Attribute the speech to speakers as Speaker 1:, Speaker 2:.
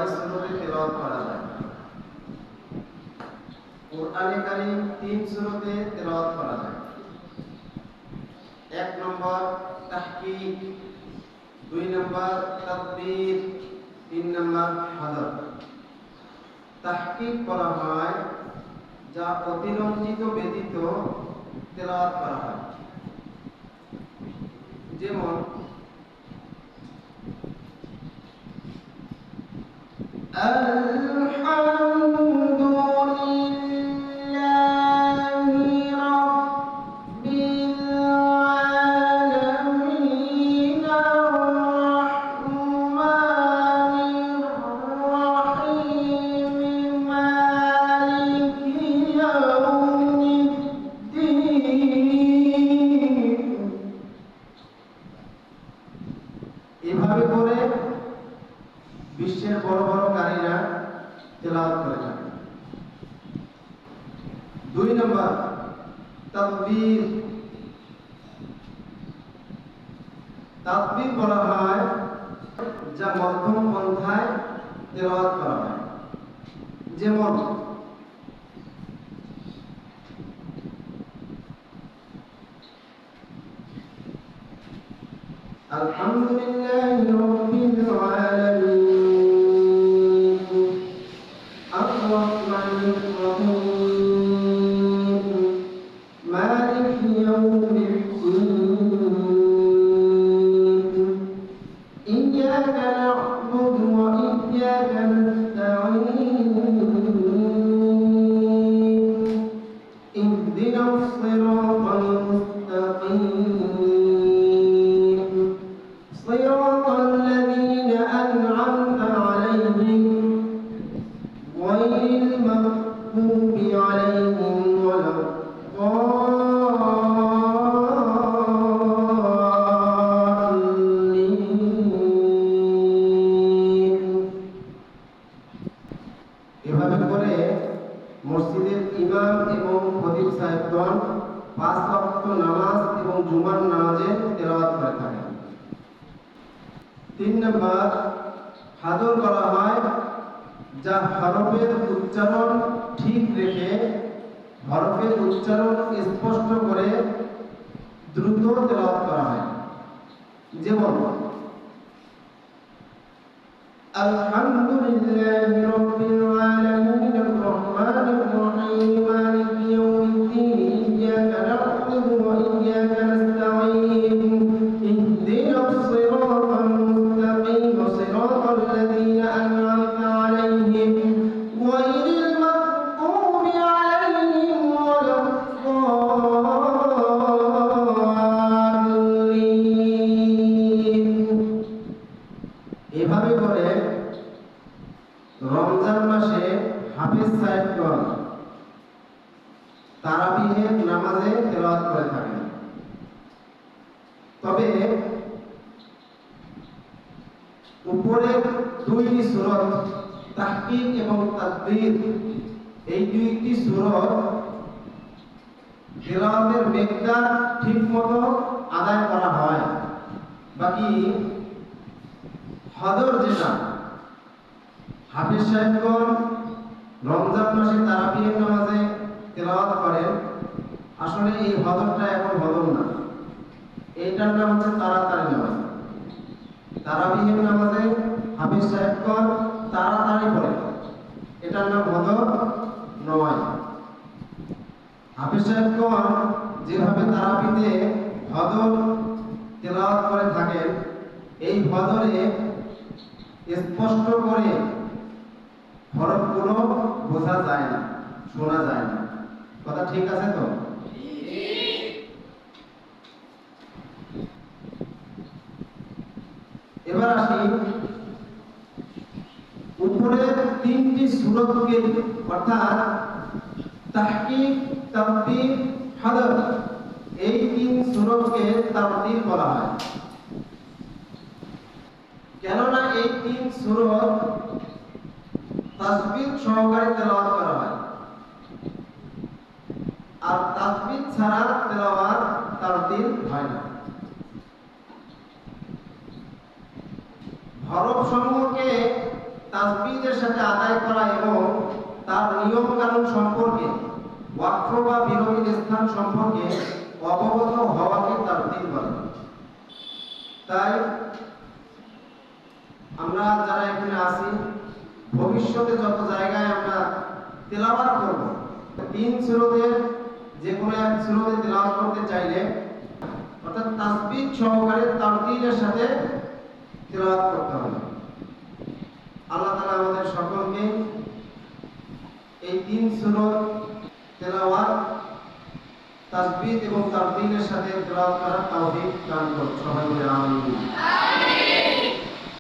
Speaker 1: কয় সূরাতে তেলাওয়াত করা যায়? কোরআনে কারীম 3 সূরাতে তেলাওয়াত করা যায়। 1 নম্বর তাহকিক, 2 নম্বর তাদবীর, 3 নম্বর হাদর। তাহকিক করা হয় যা অতিরঞ্জিত ব্যতীত তেলাওয়াত করা হয়, যেমন এভাবে করে বিশ্বের বড় বড় কারীরা তেলাওয়াত করে থাকে। 2 নম্বর তাদবীর। তাদবীর বলা হয় যা মধ্যম পন্থায় তেলাওয়াত করা হয়, যেমন আলহামদুলিল্লাহি রাব্বিল আলামিন আর-রাহমানির রহিম মালিকি ইয়াউমিদ্দিন ইয়্যাকা না'বুদু ওয়া ইয়্যাকা নাস্তাঈন ইহদিনাস সিরাতাল মুস্তাকিম صراط الذين أنعمت عليهم غير المغضوب عليهم ولا الضالين। এভাবে করে মসজিদের ইমাম এবং খতিব সাহেবগণ 5 ওয়াক্ত নামাজ এবং জুমার নামাজে তেলাওয়াত করে থাকেন। 3 নম্বর হাদর করা হয় যা হরফের উচ্চারণ ঠিক রেখে হরফের উচ্চারণ স্পষ্ট করে দ্রুত তেলাওয়াত করা হয়, যেমন আলহামদুলিল্লাহি রাব্বিল আলামিন আর-রাহমানির রহিম মালিকি ইয়াউমিদ্দিন ইয়্যাকা না'বুদু ওয়া ইয়্যাকা নাস্তাঈন ইহদিনাস সিরাতাল মুস্তাকিম সিরাতাল লাযীনা আন'আমতা আলাইহিম গায়রিল মাগদুবি আলাইহিম ওয়ালাদ-দাল্লিন। এভাবে করে রমজান মাসে হাফেজ সাহেবগণ তারাবিহের নামাজে তেলাওয়াত করে থাকেন। তবে উপরের 2টি সূরা তাহকিক এবং তাদবীর, এই 2টি সূরা তেলাওয়াতের মিকদার ঠিকমতো আদায় করা হয়। বাকি হদর যেটা হাফেজ সাহেবগণ রমজান মাসে তারাবিহের নামাজে তেলাওয়াত করেন, আসলে এই হদরটা এখন হদর না, এইটার নাম হচ্ছে তাড়াতাড়ি নামাজ। তারাবিহের নামাজে হাফেজ সাহেবগণ তাড়াতাড়ি পড়ে, এটার নাম হদর নয়। হাফেজ সাহেবগণ যেভাবে তারাবিতে হদর তেলাওয়াত করে থাকেন, এই হদরে স্পষ্ট করে হরফগুলো বোঝা যায় না, শোনা যায় না। কথা ঠিক আছে তো? এবার আসি উপরের 3টি সূরাকে, অর্থাৎ তাহকিক, তাদবীর, হাদর, এই 3 সূরাকে তারতিল বলা হয়। কেননা এই 3 সূরা তাসবিহ সহকারে তেলাওয়াত করা হয়, আর তাসবিহ ছাড়া তেলাওয়াত তারতিল হয় না। হরফ সমূহকে তাসবিহের সাথে আদায় করা এবং তার নিয়ম কানুন সম্পর্কে, ওয়াকফ বা বিরোধী স্থান সম্পর্কে অবগত হওয়াকে তারতিল বলে। তাই আমরা যারা এখানে আছি, ভবিষ্যতে যত জায়গায় আমরা তেলাওয়াত করব, 3 সূরাতের যে কোনো এক সূরাতে তেলাওয়াত করতে চাইলে অর্থাৎ তাসবিহ সহকারে তারতিলের সাথে তেলাওয়াত করতে হবে। আল্লাহ তাআলা আমাদের সকলকে এই 3 সূরা তেলাওয়াত, তাসবিহ এবং তারতিলের সাথে তেলাওয়াত করার তৌফিক দান করুন। সবাই বলে আমিন।